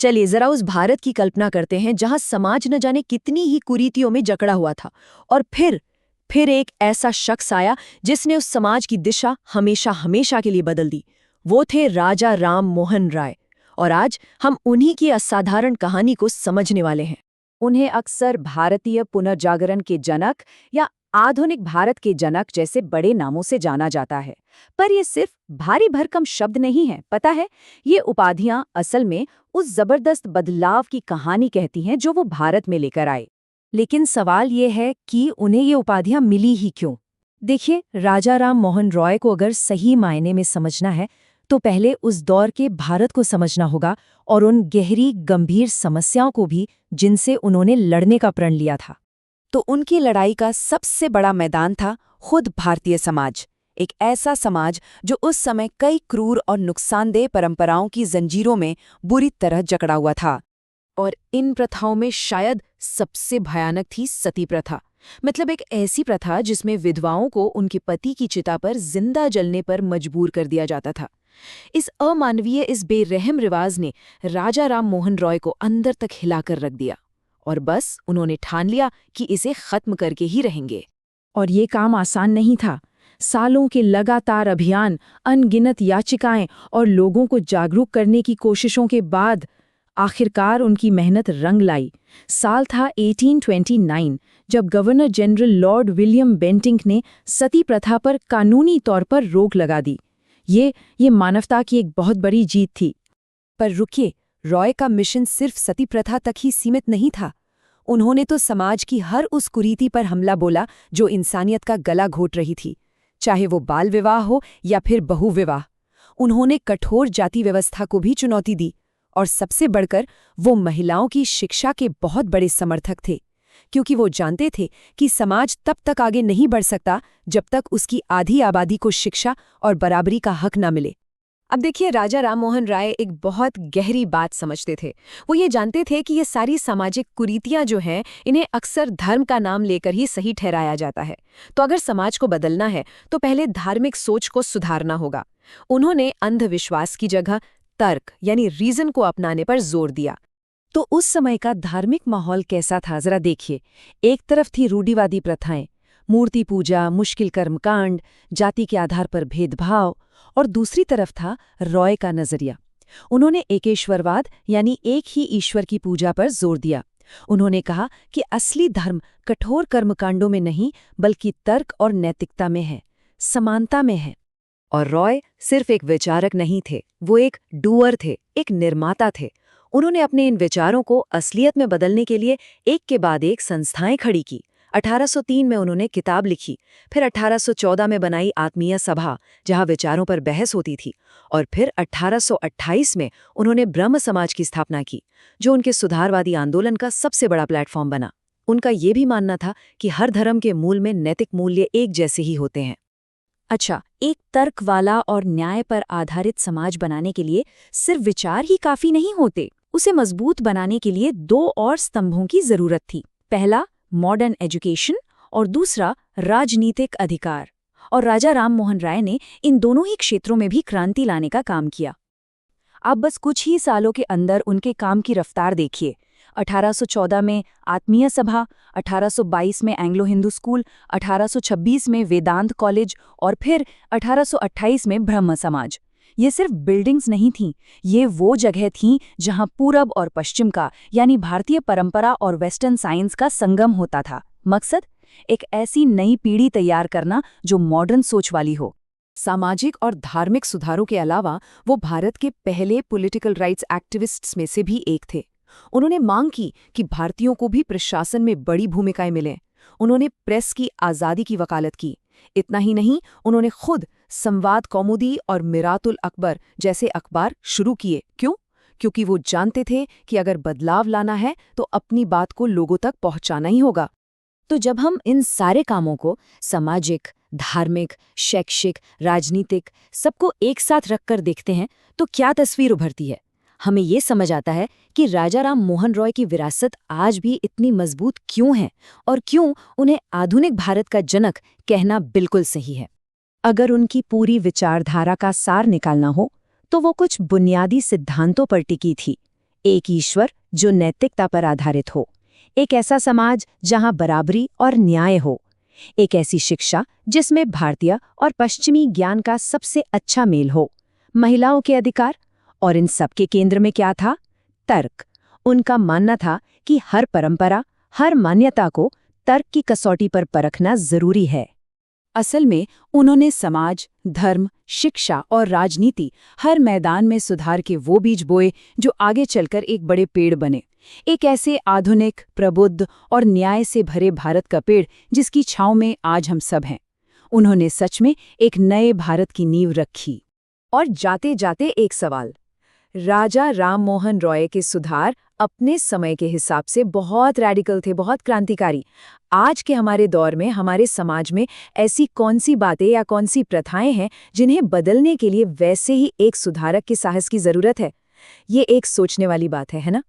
चलिए जरा उस भारत की कल्पना करते हैं जहां समाज न जाने कितनी ही कुरीतियों में जकड़ा हुआ था। और फिर एक ऐसा शख्स आया जिसने उस समाज की दिशा हमेशा हमेशा के लिए बदल दी। वो थे राजा राम मोहन राय। और आज हम उन्हीं की असाधारण कहानी को समझने वाले हैं। उन्हें अक्सर भारतीय पुनर्जागरण के जनक या आधुनिक भारत के जनक जैसे बड़े नामों से जाना जाता है। पर ये सिर्फ भारी भरकम शब्द नहीं है, पता है? ये उपाधियां असल में उस जबरदस्त बदलाव की कहानी कहती हैं जो वो भारत में लेकर आए। लेकिन सवाल ये है कि उन्हें ये उपाधियां मिली ही क्यों? देखिए, राजा राम मोहन रॉय को अगर सही मायने में समझना है तो पहले उस दौर के भारत को समझना होगा और उन गहरी गंभीर समस्याओं को भी जिनसे उन्होंने लड़ने का प्रण लिया था। तो उनकी लड़ाई का सबसे बड़ा मैदान था खुद भारतीय समाज। एक ऐसा समाज जो उस समय कई क्रूर और नुकसानदेह परंपराओं की जंजीरों में बुरी तरह जकड़ा हुआ था। और इन प्रथाओं में शायद सबसे भयानक थी सती प्रथा। मतलब एक ऐसी प्रथा जिसमें विधवाओं को उनके पति की चिता पर जिंदा जलने पर मजबूर कर दिया जाता था। इस अमानवीय, इस बेरहम रिवाज ने राजा राम मोहन रॉय को अंदर तक हिलाकर रख दिया। और बस उन्होंने ठान लिया कि इसे खत्म करके ही रहेंगे। और ये काम आसान नहीं था। सालों के लगातार अभियान, अनगिनत याचिकाएं और लोगों को जागरूक करने की कोशिशों के बाद आखिरकार उनकी मेहनत रंग लाई। साल था 1829 जब governor general Lord William Bentinck ने सती प्रथा पर कानूनी तौर पर रोक लगा दी। ये मानवता की एक बहुत बड़ी जीत थी। पर रुकिए, रॉय का मिशन सिर्फ सती प्रथा तक ही सीमित नहीं था। उन्होंने तो समाज की हर उस कुरीति पर हमला बोला जो इंसानियत का गला घोट रही थी, चाहे वो बाल विवाह हो या फिर बहुविवाह। उन्होंने कठोर जाति व्यवस्था को भी चुनौती दी। और सबसे बढ़कर वो महिलाओं की शिक्षा के बहुत बड़े समर्थक थे, क्योंकि वो जानते थे कि समाज तब तक आगे नहीं बढ़ सकता जब तक उसकी आधी आबादी को शिक्षा और बराबरी का हक न मिले। अब देखिए, राजा राम मोहन राय एक बहुत गहरी बात समझते थे। वो ये जानते थे कि ये सारी सामाजिक कुरीतियां जो हैं, इन्हें अक्सर धर्म का नाम लेकर ही सही ठहराया जाता है। तो अगर समाज को बदलना है तो पहले धार्मिक सोच को सुधारना होगा। उन्होंने अंधविश्वास की जगह तर्क यानी रीजन को अपनाने पर जोर दिया। तो उस समय का धार्मिक माहौल कैसा था, जरा देखिए। एक तरफ थी रूढ़िवादी प्रथाएं, मूर्ति पूजा, मुश्किल कर्मकांड, जाति के आधार पर भेदभाव। और दूसरी तरफ था रॉय का नजरिया। उन्होंने एकेश्वरवाद यानी एक ही ईश्वर की पूजा पर जोर दिया। उन्होंने कहा कि असली धर्म कठोर कर्मकांडों में नहीं बल्कि तर्क और नैतिकता में है, समानता में है। और रॉय सिर्फ एक विचारक नहीं थे, वो एक डूअर थे, एक निर्माता थे। उन्होंने अपने इन विचारों को असलियत में बदलने के लिए एक के बाद एक संस्थाएं खड़ी की। 1803 में उन्होंने किताब लिखी, फिर 1814 में बनाई आत्मीय सभा जहां विचारों पर बहस होती थी, और फिर 1828 में उन्होंने ब्रह्म समाज की स्थापना की, जो उनके सुधारवादी आंदोलन का सबसे बड़ा प्लेटफॉर्म बना। उनका ये भी मानना था कि हर धर्म के मूल में नैतिक मूल्य एक जैसे ही होते हैं। अच्छा, एक तर्क वाला और न्याय पर आधारित समाज बनाने के लिए सिर्फ विचार ही काफी नहीं होते। उसे मजबूत बनाने के लिए दो और स्तंभों की जरूरत थी। पहला मॉडर्न एजुकेशन और दूसरा राजनीतिक अधिकार। और राजा राम मोहन राय ने इन दोनों ही क्षेत्रों में भी क्रांति लाने का काम किया। आप बस कुछ ही सालों के अंदर उनके काम की रफ्तार देखिए। 1814 में आत्मीय सभा, 1822 में एंग्लो हिंदू स्कूल, 1826 में वेदांत कॉलेज और फिर 1828 में ब्रह्म समाज। ये सिर्फ बिल्डिंग्स नहीं थीं, ये वो जगह थीं जहां पूरब और पश्चिम का यानी भारतीय परंपरा और वेस्टर्न साइंस का संगम होता था। मकसद एक ऐसी नई पीढ़ी तैयार करना जो मॉडर्न सोच वाली हो। सामाजिक और धार्मिक सुधारों के अलावा वो भारत के पहले पॉलिटिकल राइट्स एक्टिविस्ट्स में से भी एक थे। उन्होंने मांग की कि भारतीयों को भी प्रशासन में बड़ी भूमिकाएं मिलें। उन्होंने प्रेस की आज़ादी की वकालत की। इतना ही नहीं, उन्होंने खुद संवाद कौमुदी और मिरातुल अकबर जैसे अखबार शुरू किए। क्यों? क्योंकि वो जानते थे कि अगर बदलाव लाना है तो अपनी बात को लोगों तक पहुंचाना ही होगा। तो जब हम इन सारे कामों को सामाजिक, धार्मिक, शैक्षिक, राजनीतिक सबको एक साथ रखकर देखते हैं तो क्या तस्वीर उभरती है? हमें ये समझ आता है कि राजा राम मोहन रॉय की विरासत आज भी इतनी मजबूत क्यों है और क्यों उन्हें आधुनिक भारत का जनक कहना बिल्कुल सही है। अगर उनकी पूरी विचारधारा का सार निकालना हो तो वो कुछ बुनियादी सिद्धांतों पर टिकी थी। एक ईश्वर जो नैतिकता पर आधारित हो, एक ऐसा समाज जहां बराबरी और न्याय हो, एक ऐसी शिक्षा जिसमें भारतीय और पश्चिमी ज्ञान का सबसे अच्छा मेल हो, महिलाओं के अधिकार, और इन सब के केंद्र में क्या था? तर्क। उनका मानना था कि हर परंपरा, हर मान्यता को तर्क की कसौटी पर परखना जरूरी है। असल में उन्होंने समाज, धर्म, शिक्षा और राजनीति हर मैदान में सुधार के वो बीज बोए जो आगे चलकर एक बड़े पेड़ बने, एक ऐसे आधुनिक, प्रबुद्ध और न्याय से भरे भारत का पेड़ जिसकी छांव में आज हम सब हैं। उन्होंने सच में एक नए भारत की नींव रखी। और जाते जाते एक सवाल, राजा राम मोहन रॉय के सुधार अपने समय के हिसाब से बहुत रैडिकल थे, बहुत क्रांतिकारी। आज के हमारे दौर में, हमारे समाज में ऐसी कौन सी बातें या कौन सी प्रथाएं हैं जिन्हें बदलने के लिए वैसे ही एक सुधारक के साहस की जरूरत है? ये एक सोचने वाली बात है ना?